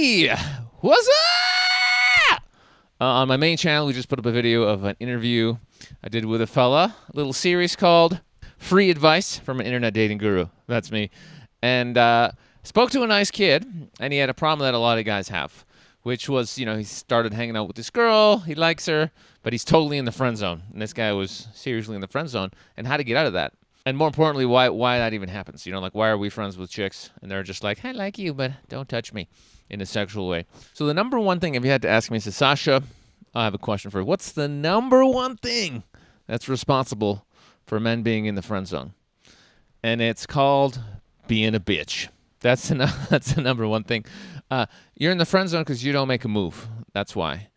Hey, what's up? On my main channel, we just put up a video of an interview I did with a fella, a little series called Free Advice from an Internet Dating Guru. That's me. And spoke to a nice kid, and he had a problem that a lot of guys have, which was, you know, he started hanging out with this girl, he likes her, but he's totally in the friend zone. And this guy was seriously in the friend zone, and how to get out of that. And more importantly, why that even happens. You know, like, why are we friends with chicks? And they're just like, I like you, but don't touch me in a sexual way. So the number one thing, if you had to ask me, says, Sasha, I have a question for you. What's the number one thing that's responsible for men being in the friend zone? And it's called being a bitch. That's the number one thing. You're in the friend zone because you don't make a move. That's why.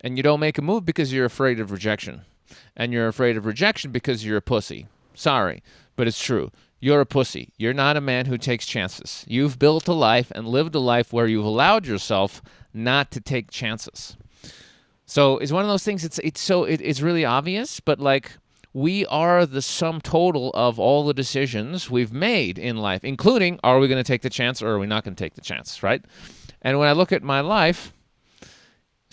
And you don't make a move because you're afraid of rejection. And you're afraid of rejection because you're a pussy. Sorry, but it's true. You're a pussy. You're not a man who takes chances. You've built a life and lived a life where you've allowed yourself not to take chances. So it's one of those things, it's really obvious, but like, we are the sum total of all the decisions we've made in life, including, are we going to take the chance or are we not going to take the chance, right? And when I look at my life,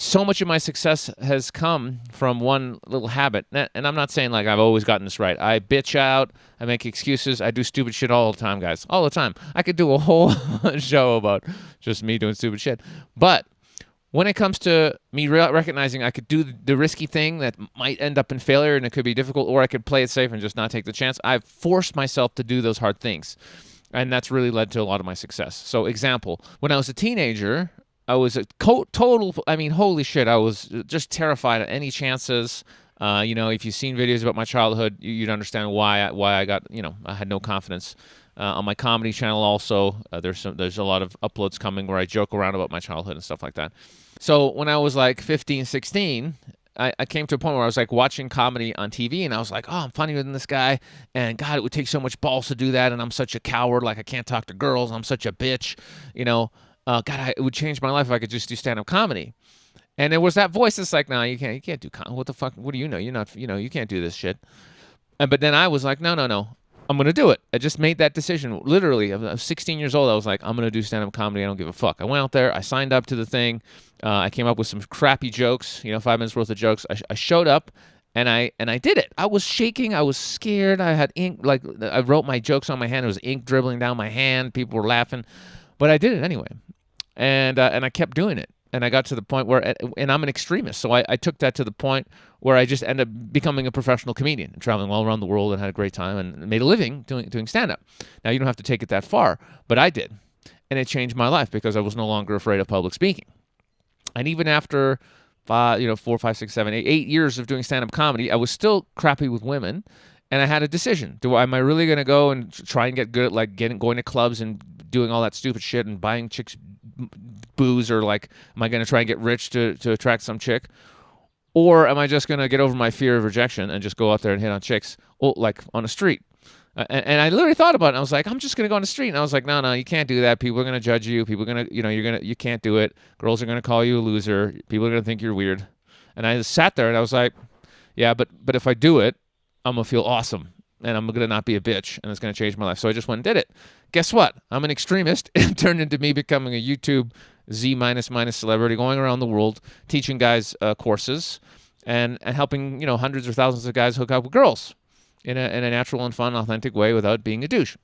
so much of my success has come from one little habit. And I'm not saying like I've always gotten this right. I bitch out. I make excuses. I do stupid shit all the time, guys. All the time. I could do a whole show about just me doing stupid shit. But when it comes to me recognizing I could do the risky thing that might end up in failure and it could be difficult, or I could play it safe and just not take the chance, I've forced myself to do those hard things. And that's really led to a lot of my success. So example, when I was a teenager, I was a total, I mean, holy shit, I was just terrified of any chances. You know, if you've seen videos about my childhood, you'd understand why I got, you know, I had no confidence. On my comedy channel also, there's a lot of uploads coming where I joke around about my childhood and stuff like that. So when I was like 15, 16, I came to a point where I was like watching comedy on TV and I was like, oh, I'm funnier than this guy. And God, it would take so much balls to do that. And I'm such a coward. Like, I can't talk to girls. I'm such a bitch, you know. God, it would change my life if I could just do stand-up comedy. And there was that voice that's like, no, you can't do comedy. What the fuck? What do you know? You're not, you know, you can't do this shit. But then I was like, no, I'm going to do it. I just made that decision. Literally, I was 16 years old. I was like, I'm going to do stand-up comedy. I don't give a fuck. I went out there. I signed up to the thing. I came up with some crappy jokes, you know, 5 minutes worth of jokes. I showed up. And I did it. I was shaking. I was scared. I had ink. Like, I wrote my jokes on my hand. There was ink dribbling down my hand. People were laughing. But I did it anyway. And I kept doing it. And I got to the point where, and I'm an extremist, so I took that to the point where I just ended up becoming a professional comedian, traveling all around the world and had a great time and made a living doing stand-up. Now, you don't have to take it that far, but I did. And it changed my life because I was no longer afraid of public speaking. And even after 4, 5, 6, 7, 8 years of doing stand-up comedy, I was still crappy with women, and I had a decision. Am I really going to go and try and get good at like going to clubs and doing all that stupid shit and buying chicks booze, or like, am I going to try and get rich to attract some chick? Or am I just going to get over my fear of rejection and just go out there and hit on chicks, like on the street? And I literally thought about it. I was like, I'm just going to go on the street. And I was like, no, you can't do that. People are going to judge you. People are going to, you can't do it. Girls are going to call you a loser. People are going to think you're weird. And I just sat there and I was like, yeah, but if I do it, I'm going to feel awesome. And I'm going to not be a bitch, and it's going to change my life. So I just went and did it. Guess what? I'm an extremist. It turned into me becoming a YouTube Z minus celebrity, going around the world, teaching guys courses and helping, hundreds or thousands of guys hook up with girls in a natural and fun, authentic way without being a douche.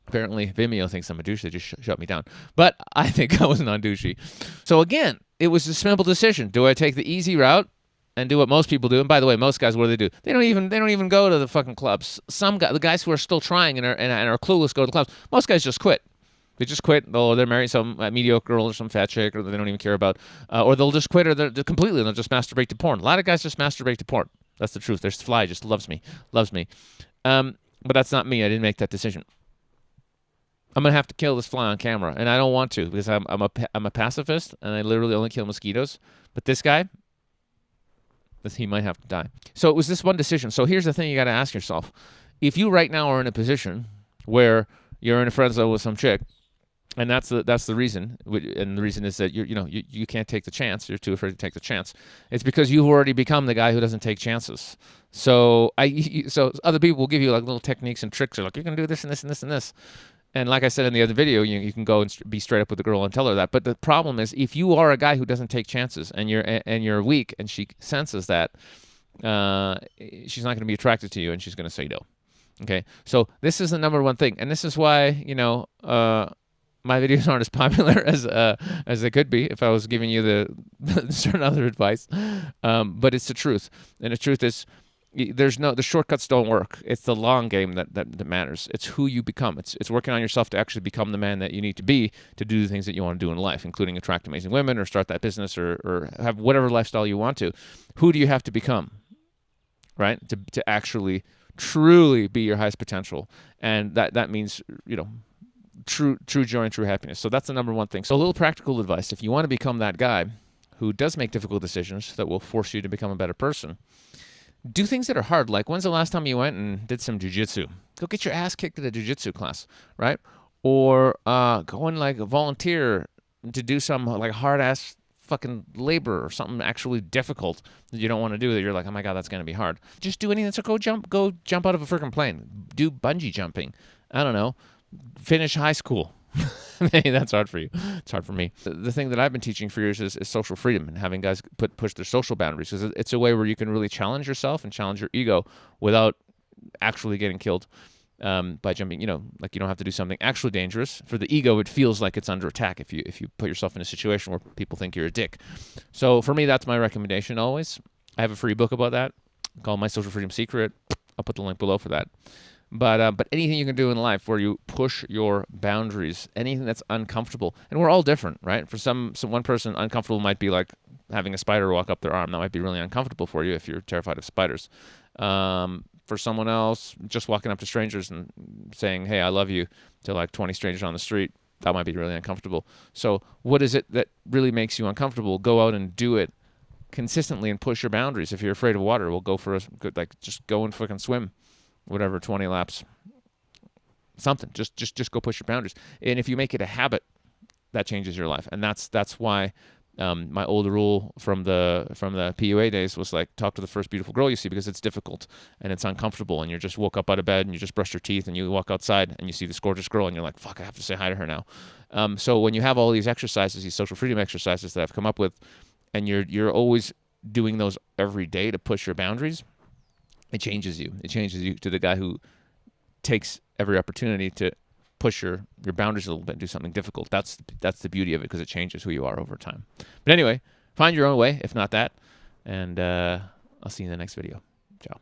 Apparently, Vimeo thinks I'm a douche. They just shut me down. But I think I was non-douchey. So again, it was a simple decision. Do I take the easy route and do what most people do? And by the way, most guys, what do? They don't even go to the fucking clubs. The guys who are still trying and are clueless go to the clubs. Most guys just quit. They just quit. They're married some mediocre girl or some fat chick, or they don't even care about, or they'll just quit, or they'll completely. They'll just masturbate to porn. A lot of guys just masturbate to porn. That's the truth. There's Fly just loves me. But that's not me. I didn't make that decision. I'm gonna have to kill this fly on camera, and I don't want to because I'm a pacifist, and I literally only kill mosquitoes. But this guy, he might have to die. So it was this one decision. So here's the thing you got to ask yourself. If you right now are in a position where you're in a friend zone with some chick, and that's the reason, and the reason is that you can't take the chance, you're too afraid to take the chance, it's because you've already become the guy who doesn't take chances. So other people will give you like little techniques and tricks, like, you're going to do this and this and this and this. And like I said in the other video, you can go and be straight up with the girl and tell her that. But the problem is, if you are a guy who doesn't take chances and you're weak, and she senses that, she's not going to be attracted to you, and she's going to say no. Okay, so this is the number one thing, and this is why my videos aren't as popular as they could be if I was giving you the certain other advice. But it's the truth, and the truth is, the shortcuts don't work. It's the long game that matters. It's who you become. It's working on yourself to actually become the man that you need to be to do the things that you want to do in life, including attract amazing women or start that business or have whatever lifestyle you want to. Who do you have to become, right? To actually truly be your highest potential, and that means true joy and true happiness. So that's the number one thing. So a little practical advice: if you want to become that guy who does make difficult decisions that will force you to become a better person, do things that are hard. Like, when's the last time you went and did some jujitsu? Go get your ass kicked at a jujitsu class, right? Or go and like volunteer to do some like hard ass fucking labor or something actually difficult that you don't want to do, that you're like, oh my God, that's going to be hard. Just do anything. So go jump out of a freaking plane. Do bungee jumping. I don't know. Finish high school. Maybe that's hard for you. It's hard for me. The thing that I've been teaching for years is social freedom, and having guys push their social boundaries, because it's a way where you can really challenge yourself and challenge your ego without actually getting killed by jumping. Like, you don't have to do something actually dangerous. For the ego, it feels like it's under attack if you put yourself in a situation where people think you're a dick. So for me, that's my recommendation always. I have a free book about that called My Social Freedom Secret. I'll put the link below for that. But anything you can do in life where you push your boundaries, anything that's uncomfortable, and we're all different, right? For one person, uncomfortable might be like having a spider walk up their arm. That might be really uncomfortable for you if you're terrified of spiders. For someone else, just walking up to strangers and saying, hey, I love you, to like 20 strangers on the street, that might be really uncomfortable. So what is it that really makes you uncomfortable? Go out and do it consistently and push your boundaries. If you're afraid of water, well, just go and fucking swim. Whatever, 20 laps, something. Just go push your boundaries. And if you make it a habit, that changes your life. And that's why my old rule from the PUA days was like, talk to the first beautiful girl you see, because it's difficult and it's uncomfortable, and you just woke up out of bed and you just brushed your teeth and you walk outside and you see this gorgeous girl and you're like, fuck, I have to say hi to her now. So when you have all these exercises, these social freedom exercises that I've come up with, and you're always doing those every day to push your boundaries, it changes you. It changes you to the guy who takes every opportunity to push your boundaries a little bit and do something difficult. That's the beauty of it, because it changes who you are over time. But anyway, find your own way, if not that. And I'll see you in the next video. Ciao.